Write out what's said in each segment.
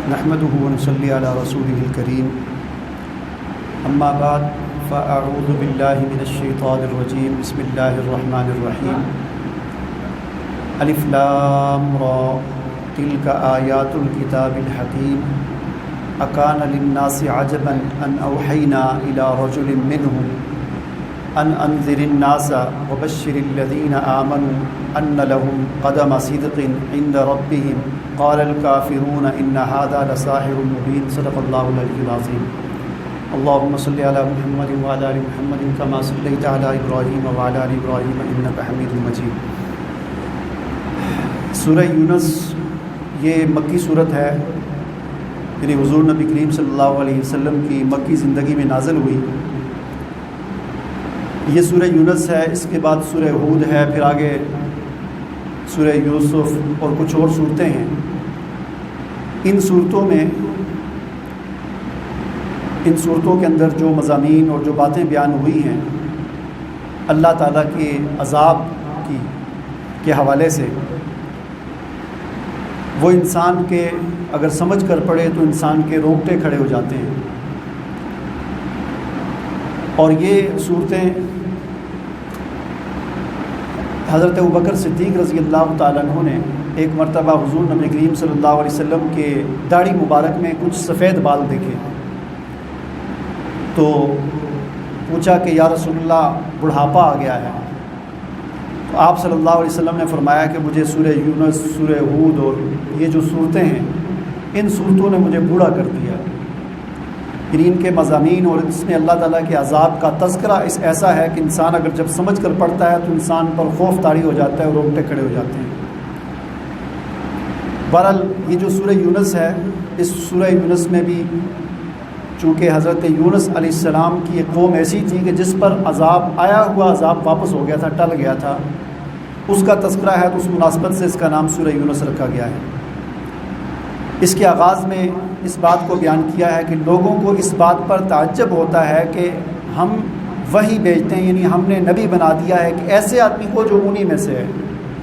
نحمده ونصلي على رسوله الكريم اما بعد فاعوذ بالله من الشيطان الرجيم بسم الله الرحمن الرحيم الف لام را تلك آيات الكتاب الحكيم أكان للناس عجبا أن أوحينا إلى رجل منهم أن أنذر الناس وبشر الذين آمنوا أن لهم قدم صدق عند ربهم قال الكافرون إن هذا لساحر مبين صدق الله العلي العظيم اللهم صل على محمد وعلى آل محمد كما صليت على إبراهيم وعلى آل إبراهيم إنك حميد مجيد۔ سورہ یونس یہ مکی صورت ہے، یعنی حضور نبی کریم صلی اللہ علیہ وسلم کی مکی زندگی میں نازل ہوئی۔ یہ سورہ یونس ہے، اس کے بعد سورہ ہود ہے، پھر آگے سورہ یوسف اور کچھ اور صورتیں ہیں۔ ان صورتوں کے اندر جو مضامین اور جو باتیں بیان ہوئی ہیں اللہ تعالیٰ کے عذاب کے حوالے سے، وہ انسان کے اگر سمجھ کر پڑھے تو انسان کے رونگٹے کھڑے ہو جاتے ہیں۔ اور یہ صورتیں حضرت ابوبکر صدیق رضی اللہ تعالیٰ عنہ نے ایک مرتبہ حضور نبی کریم صلی اللہ علیہ وسلم کے داڑھی مبارک میں کچھ سفید بال دیکھے، تو پوچھا کہ یا رسول اللہ بڑھاپا آ گیا ہے۔ تو آپ صلی اللہ علیہ وسلم نے فرمایا کہ مجھے سورہ یونس، سورہ ہود اور یہ جو صورتیں ہیں ان صورتوں نے مجھے بوڑھا کر دیا۔ ان کے مضامین اور اس میں اللہ تعالیٰ کے عذاب کا تذکرہ ایسا ہے کہ انسان اگر جب سمجھ کر پڑھتا ہے تو انسان پر خوف طاری ہو جاتا ہے اور رونگٹے کھڑے ہو جاتے ہیں۔ بہرحال یہ جو سورہ یونس ہے، اس سورہ یونس میں بھی چونکہ حضرت یونس علیہ السلام کی ایک قوم ایسی تھی کہ جس پر عذاب آیا ہوا عذاب واپس ہو گیا تھا، ٹل گیا تھا، اس کا تذکرہ ہے، تو اس مناسبت سے اس کا نام سورہ یونس رکھا گیا ہے۔ اس کے آغاز میں اس بات کو بیان کیا ہے کہ لوگوں کو اس بات پر تعجب ہوتا ہے کہ ہم وحی بھیجتے ہیں، یعنی ہم نے نبی بنا دیا ہے کہ ایسے آدمی کو جو انہی میں سے ہے۔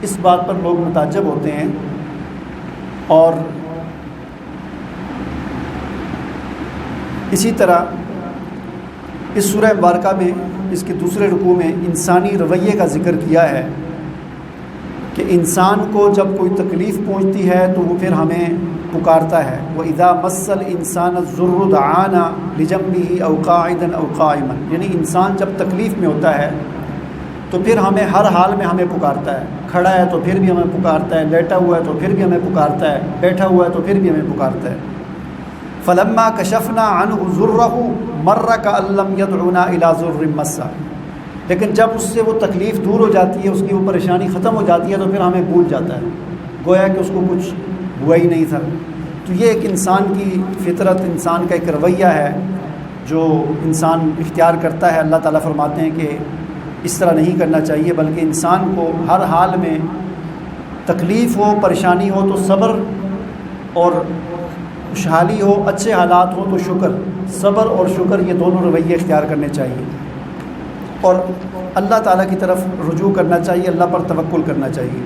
اس بات پر لوگ متعجب ہوتے ہیں۔ اور اسی طرح اس سورہ مبارکہ میں اس کے دوسرے رکوع میں انسانی رویے کا ذکر کیا ہے کہ انسان کو جب کوئی تکلیف پہنچتی ہے تو وہ پھر ہمیں پکارتا ہے۔ وَإِذَا مَسَّ الْإِنسَانَ الضُّرُّ دَعَانَا لِجَنبِهِ أَوْ قَاعِدًا أَوْ قَائِمًا، یعنی انسان جب تکلیف میں ہوتا ہے تو پھر ہمیں ہر حال میں ہمیں پکارتا ہے، کھڑا ہے تو پھر بھی ہمیں پکارتا ہے، لیٹا ہوا ہے تو پھر بھی ہمیں پکارتا ہے، بیٹھا ہوا ہے تو پھر بھی ہمیں پکارتا ہے۔ فَلَمَّا كَشَفْنَا عَنْهُ ضُرَّهُ مَرَّ كَأَن لَّمْ يَدْعُنَا إِلَىٰ ضُرٍّ مَّسَّهُ، لیکن جب اس سے وہ تکلیف دور ہو جاتی ہے، اس کی وہ پریشانی ختم ہو جاتی ہے تو پھر ہمیں بھول جاتا ہے، گویا کہ اس کو کچھ ہوا ہی نہیں تھا۔ تو یہ ایک انسان کی فطرت، انسان کا ایک رویہ ہے جو انسان اختیار کرتا ہے۔ اللہ تعالیٰ فرماتے ہیں کہ اس طرح نہیں کرنا چاہیے، بلکہ انسان کو ہر حال میں تکلیف ہو، پریشانی ہو تو صبر، اور خوشحالی ہو، اچھے حالات ہوں تو شکر، صبر اور شکر یہ دونوں رویے اختیار کرنے چاہیے، اور اللہ تعالیٰ کی طرف رجوع کرنا چاہیے، اللہ پر توکل کرنا چاہیے۔